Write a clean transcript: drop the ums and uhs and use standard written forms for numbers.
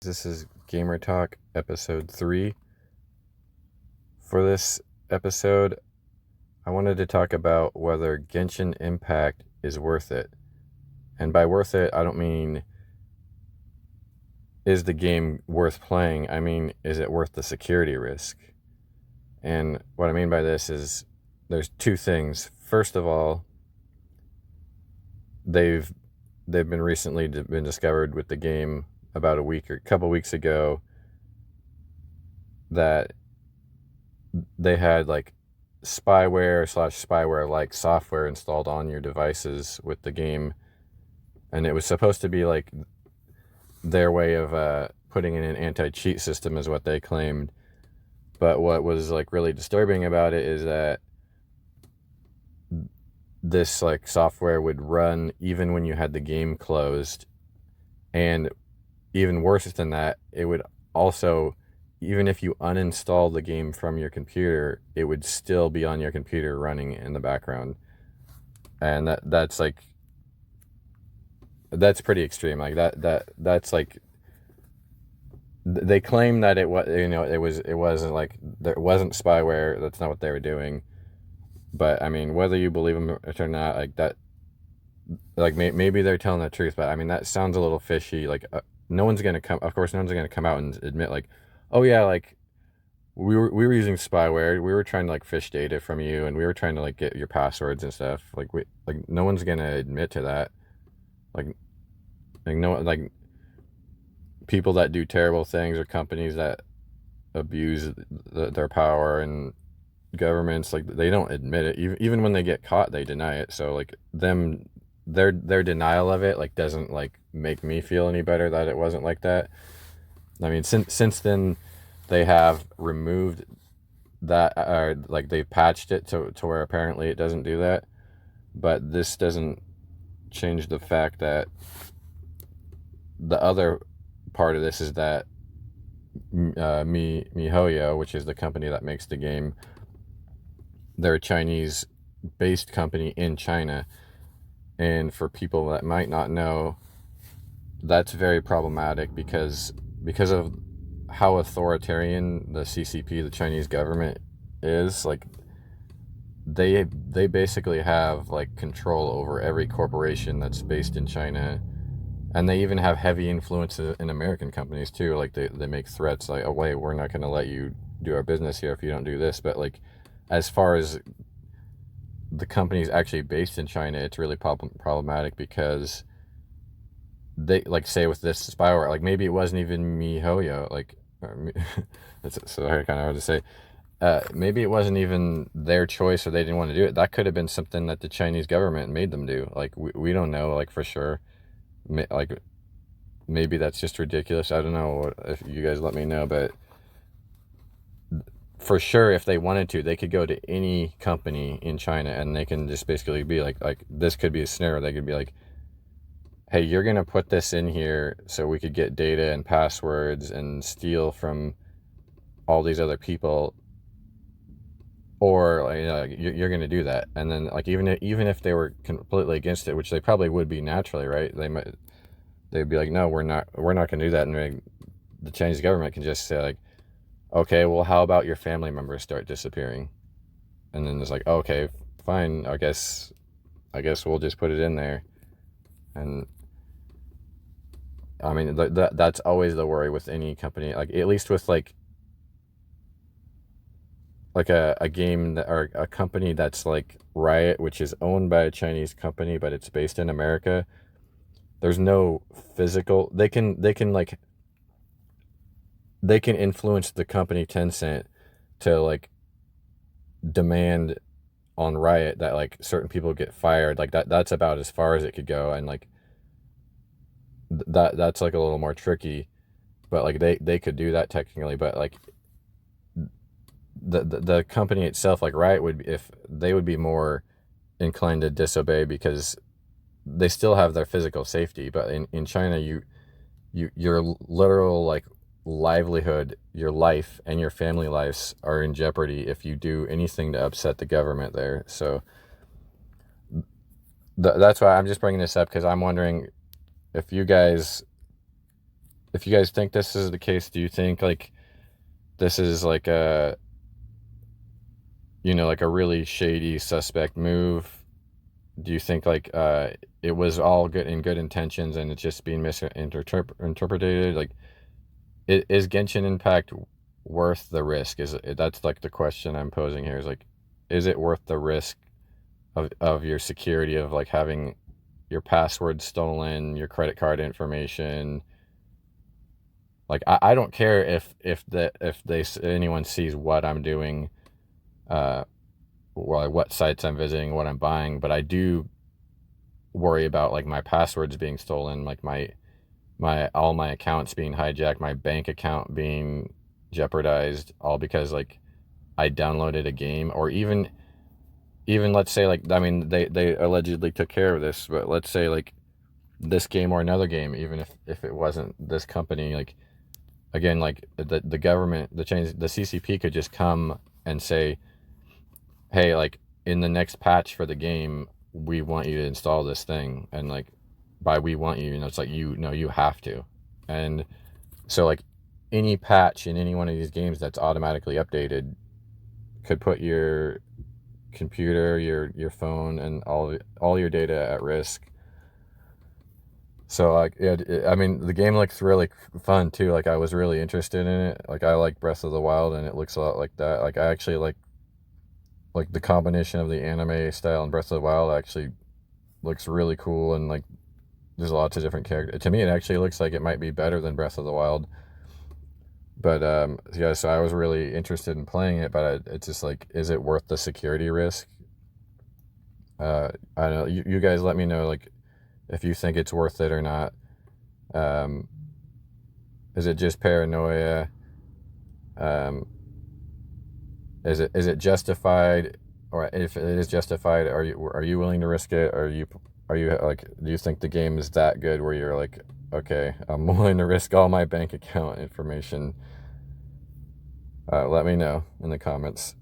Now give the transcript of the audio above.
This is Gamer Talk episode 3. For this episode, I wanted to talk about whether Genshin Impact is worth it. And by worth it, I don't mean is the game worth playing? I mean, is it worth the security risk? And what I mean by this is there's two things. First of all, they've been recently been discovered with the game about a couple weeks ago that they had like spyware like software installed on your devices with the game, and it was supposed to be like their way of putting in an anti-cheat system is what they claimed. But what was like really disturbing about it is that this like software would run even when you had the game closed, and even worse than that, it would also, even if you uninstall the game from your computer, it would still be on your computer running in the background. And that's pretty extreme. Like that's like they claim that it was, it wasn't like there wasn't spyware. That's not what they were doing. But I mean, whether you believe them or not, like that, like maybe they're telling the truth. But I mean, that sounds a little fishy. Like no one's gonna come. Of course, no one's gonna come out and admit like, oh yeah, like we were using spyware. We were trying to like fish data from you, and we were trying to like get your passwords and stuff. Like no one's gonna admit to that. Like no, like people that do terrible things or companies that abuse their power, and governments, like they don't admit it. Even when they get caught, they deny it. So like their denial of it like doesn't like make me feel any better that it wasn't like that. I mean, since then they have removed that, or like they patched it to where apparently it doesn't do that. But this doesn't change the fact that the other part of this is that MiHoYo, which is the company that makes the game, they're a Chinese based company in China. And for people that might not know, that's very problematic because of how authoritarian the CCP, the Chinese government, is. Like they basically have like control over every corporation that's based in China, and they even have heavy influence in American companies too. Like they make threats like, oh wait, we're not going to let you do our business here if you don't do this. But like as far as the company's actually based in China, it's really problematic because they, like, say with this spyware, like maybe it wasn't even MiHoYo, like it's so kind of hard to say. Maybe it wasn't even their choice or they didn't want to do it. That could have been something that the Chinese government made them do. Like we don't know, like for sure. Like maybe that's just ridiculous. I don't know if you guys let me know, but for sure, if they wanted to, they could go to any company in China and they can just basically be like this could be a scenario. They could be like, hey, you're going to put this in here so we could get data and passwords and steal from all these other people, or you're going to do that. And then like even if they were completely against it, which they probably would be naturally, right? They'd be like, no, we're not going to do that. And the Chinese government can just say like, okay, well, how about your family members start disappearing? And then it's like, okay, fine, I guess we'll just put it in there. And I mean, that's always the worry with any company, like at least with like a game that, or a company that's like Riot, which is owned by a Chinese company but it's based in America. There's no physical, they can influence the company Tencent to like demand on Riot that like certain people get fired. Like that's about as far as it could go. And like that's like a little more tricky, but like they could do that technically. But like the company itself, like Riot, would be more inclined to disobey because they still have their physical safety. But in China, your literal like livelihood, your life and your family lives are in jeopardy if you do anything to upset the government there. So that's why I'm just bringing this up, because I'm wondering if you guys if you guys think this is the case, do you think like this is like a, like a really shady suspect move? Do you think like it was all good in good intentions and it's just being misinterpreted? Like, is Genshin Impact worth the risk? That's like the question I'm posing here? Is like, is it worth the risk of your security, of like having your password stolen, your credit card information? Like, I don't care if anyone sees what I'm doing, uh, well, what sites I'm visiting, what I'm buying, but I do worry about like my passwords being stolen, like my all my accounts being hijacked, my bank account being jeopardized, all because like I downloaded a game. Or even let's say, like, I mean, they allegedly took care of this, but let's say like this game or another game, even if it wasn't this company, like, again, like the government, the CCP could just come and say, hey, like, in the next patch for the game, we want you to install this thing. And like, by we want you, it's like, you have to. And so like any patch in any one of these games that's automatically updated could put your computer, your phone, and all your data at risk. So like, yeah, I mean, the game looks really fun too. Like, I was really interested in it. Like, I like Breath of the Wild, and it looks a lot like that. Like, I actually like the combination of the anime style and Breath of the Wild actually looks really cool. And like, there's lots of different characters. To me, it actually looks like it might be better than Breath of the Wild. But yeah, so I was really interested in playing it, but it's just like, is it worth the security risk? I don't know. You guys let me know, like, if you think it's worth it or not. Um, is it just paranoia? Um, is it justified? Or if it is justified, are you willing to risk it? Are you like, do you think the game is that good where you're like, okay, I'm willing to risk all my bank account information? Let me know in the comments.